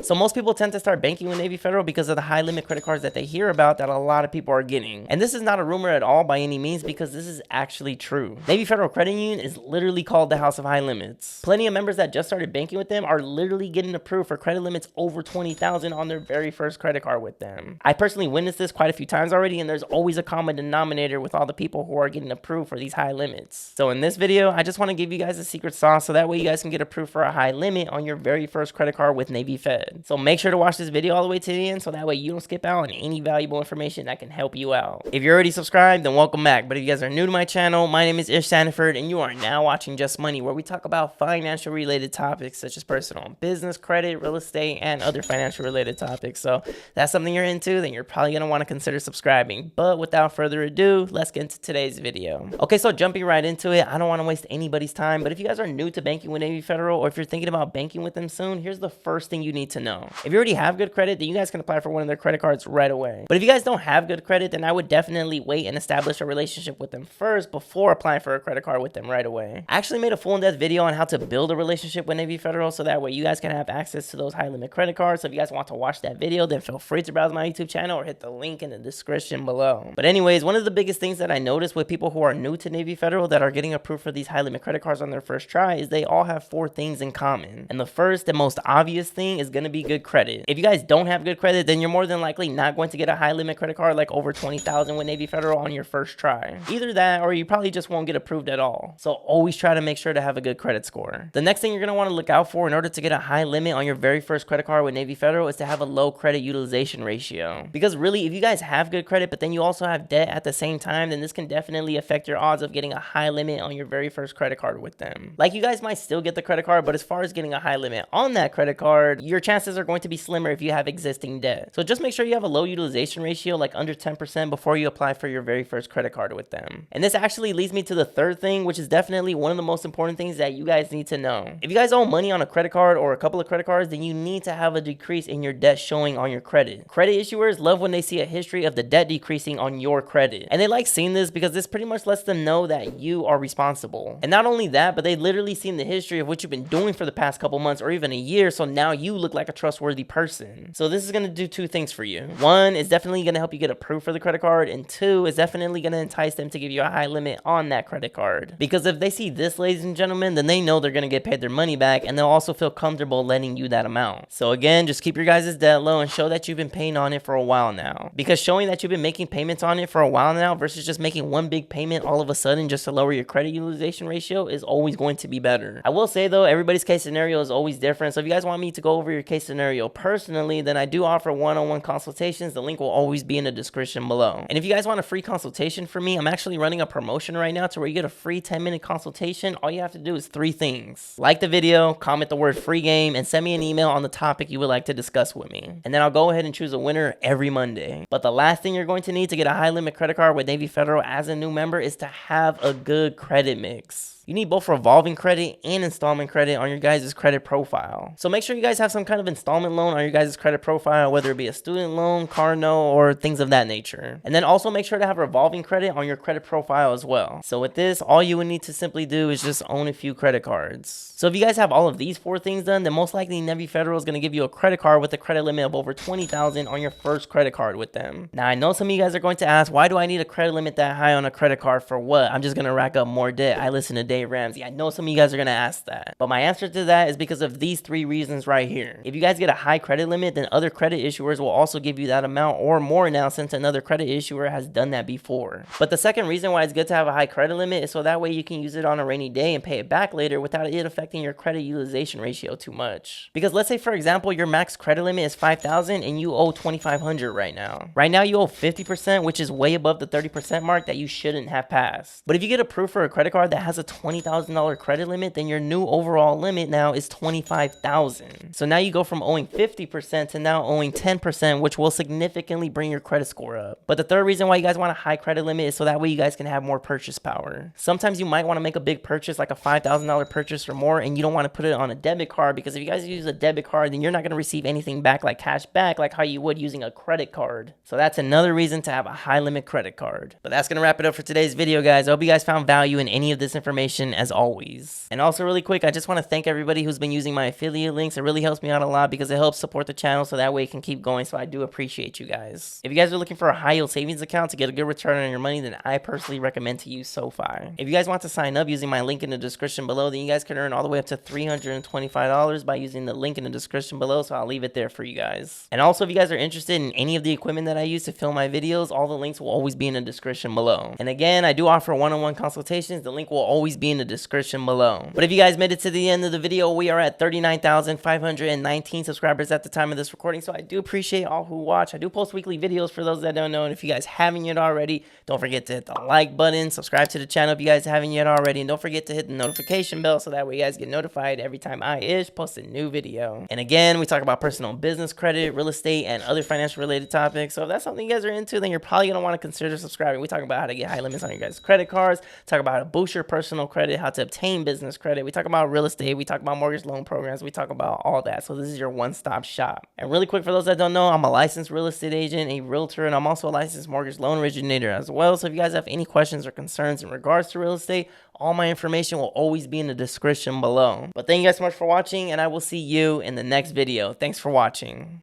So most people tend to start banking with Navy Federal because of the high limit credit cards that they hear about that a lot of people are getting. And this is not a rumor at all by any means, because this is actually true. Navy Federal Credit Union is literally called the House of High Limits. Plenty of members that just started banking with them are literally getting approved for credit limits over $20,000 on their very first credit card with them. I personally witnessed this quite a few times already, and there's always a common denominator with all the people who are getting approved for these high limits. So in this video, I just want to give you guys a secret sauce so that way you guys can get approved for a high limit on your very first credit card with Navy Fed. So make sure to watch this video all the way to the end so that way you don't skip out on any valuable information that can help you out. If you're already subscribed, then welcome back. But if you guys are new to my channel, my name is Ismael Sandiford, and you are now watching Just Money, where we talk about financial related topics such as personal business, credit, real estate, and other financial related topics. So if that's something you're into, then you're probably going to want to consider subscribing. But without further ado, let's get into today's video. Okay, so jumping right into it, I don't want to waste anybody's time, but if you guys are new to banking with Navy Federal, or if you're thinking about banking with them soon, here's the first thing you need to know. If you already have good credit, then you guys can apply for one of their credit cards right away. But if you guys don't have good credit, then I would definitely wait and establish a relationship with them first before applying for a credit card with them right away. I actually made a full in-depth video on how to build a relationship with Navy Federal, so that way you guys can have access to those high limit credit cards. So if you guys want to watch that video, then feel free to browse my YouTube channel or hit the link in the description below. But anyways, one of the biggest things that I noticed with people who are new to Navy Federal that are getting approved for these high limit credit cards on their first try is they all have 4 things in common. And the first and most obvious thing is going to be good credit. If you guys don't have good credit, then you're more than likely not going to get a high limit credit card like over $20,000 with Navy Federal on your first try. Either that, or you probably just won't get approved at all. So always try to make sure to have a good credit score. The next thing you're going to want to look out for in order to get a high limit on your very first credit card with Navy Federal is to have a low credit utilization ratio. Because really, if you guys have good credit, but then you also have debt at the same time, then this can definitely affect your odds of getting a high limit on your very first credit card with them. Like, you guys might still get the credit card, but as far as getting a high limit on that credit card, your chances are going to be slimmer if you have existing debt. So just make sure you have a low utilization ratio, like under 10%, before you apply for your very first credit card with them. And this actually leads me to the third thing, which is definitely one of the most important things that you guys need to know. If you guys owe money on a credit card or a couple of credit cards, then you need to have a decrease in your debt showing on your credit. Credit issuers love when they see a history of the debt decreasing on your credit. And they like seeing this because this pretty much lets them know that you are responsible. And not only that, but they literally seen the history of what you've been doing for the past couple months or even a year, so now you look like a trustworthy person. So this is going to do 2 things for you. 1, is definitely going to help you get approved for the credit card, and 2, is definitely going to entice them to give you a high limit on that credit card. Because if they see this, ladies and gentlemen, then they know they're going to get paid their money back, and they'll also feel comfortable lending you that amount. So again, just keep your guys' debt low and show that you've been paying on it for a while now. Because showing that you've been making payments on it for a while now versus just making one big payment all of a sudden just to lower your credit utilization ratio is always going to be better. I will say though, everybody's case scenario is always different. So if you guys want me to go over your case scenario personally, then I do offer one-on-one consultations. The link will always be in the description below. And if you guys want a free consultation from me, I'm actually running a promotion right now to where you get a free 10-minute consultation. All you have to do is 3 things. Like the video, comment the word free game, and send me an email on the topic you would like to discuss with me. And then I'll go ahead and choose a winner every Monday. But the last thing you're going to need to get a high limit credit card with Navy Federal as a new member is to have a good credit mix. You need both revolving credit and installment credit on your guys' credit profile. So make sure you guys have some kind of installment loan on your guys' credit profile, whether it be a student loan, car note, or things of that nature. And then also make sure to have revolving credit on your credit profile as well. So with this, all you would need to simply do is just own a few credit cards. So if you guys have all of these 4 things done, then most likely Navy Federal is going to give you a credit card with a credit limit of over $20,000 on your first credit card with them. Now I know some of you guys are going to ask, why do I need a credit limit that high on a credit card for what? I'm just going to rack up more debt. I listen to Dave Ramsey. I know some of you guys are going to ask that. But my answer to that is because of these 3 reasons right here. If you guys get a high credit limit, then other credit issuers will also give you that amount or more now, since another credit issuer has done that before. But the second reason why it's good to have a high credit limit is so that way you can use it on a rainy day and pay it back later without it affecting your credit utilization ratio too much. Because let's say, for example, your max credit limit is $5,000 and you owe $2,500 right now. Right now you owe 50%, which is way above the 30% mark that you shouldn't have passed. But if you get approved for a credit card that has a $20,000 credit limit, then your new overall limit now is $25,000. So now you go from owing 50% to now owing 10%, which will significantly bring your credit score up. But the third reason why you guys want a high credit limit is so that way you guys can have more purchase power. Sometimes you might want to make a big purchase, like a $5,000 purchase or more, and you don't want to put it on a debit card, because if you guys use a debit card, then you're not going to receive anything back like cash back like how you would using a credit card. So that's another reason to have a high limit credit card. But that's going to wrap it up for today's video, guys. I hope you guys found value in any of this information. information as always. And also really quick, I just want to thank everybody who's been using my affiliate links. It really helps me out a lot because it helps support the channel so that way it can keep going. So I do appreciate you guys. If you guys are looking for a high yield savings account to get a good return on your money, then I personally recommend to use SoFi. If you guys want to sign up using my link in the description below, then you guys can earn all the way up to $325 by using the link in the description below. So I'll leave it there for you guys. And also, if you guys are interested in any of the equipment that I use to film my videos, all the links will always be in the description below. And again, I do offer one-on-one consultations. The link will always be in the description below. But if you guys made it to the end of the video, we are at 39,519 subscribers at the time of this recording. So I do appreciate all who watch. I do post weekly videos for those that don't know. And if you guys haven't yet already, don't forget to hit the like button, subscribe to the channel if you guys haven't yet already, and don't forget to hit the notification bell so that way you guys get notified every time I post a new video. And again, we talk about personal business credit, real estate, and other financial related topics. So if that's something you guys are into, then you're probably gonna want to consider subscribing. We talk about how to get high limits on your guys' credit cards, talk about how to boost your personal credit, how to obtain business credit. We talk about real estate, we talk about mortgage loan programs, we talk about all that. So this is your one-stop shop. And really quick, for those that don't know, I'm a licensed real estate agent, a realtor, and I'm also a licensed mortgage loan originator as well. So if you guys have any questions or concerns in regards to real estate, all my information will always be in the description below. But thank you guys so much for watching, and I will see you in the next video. Thanks for watching.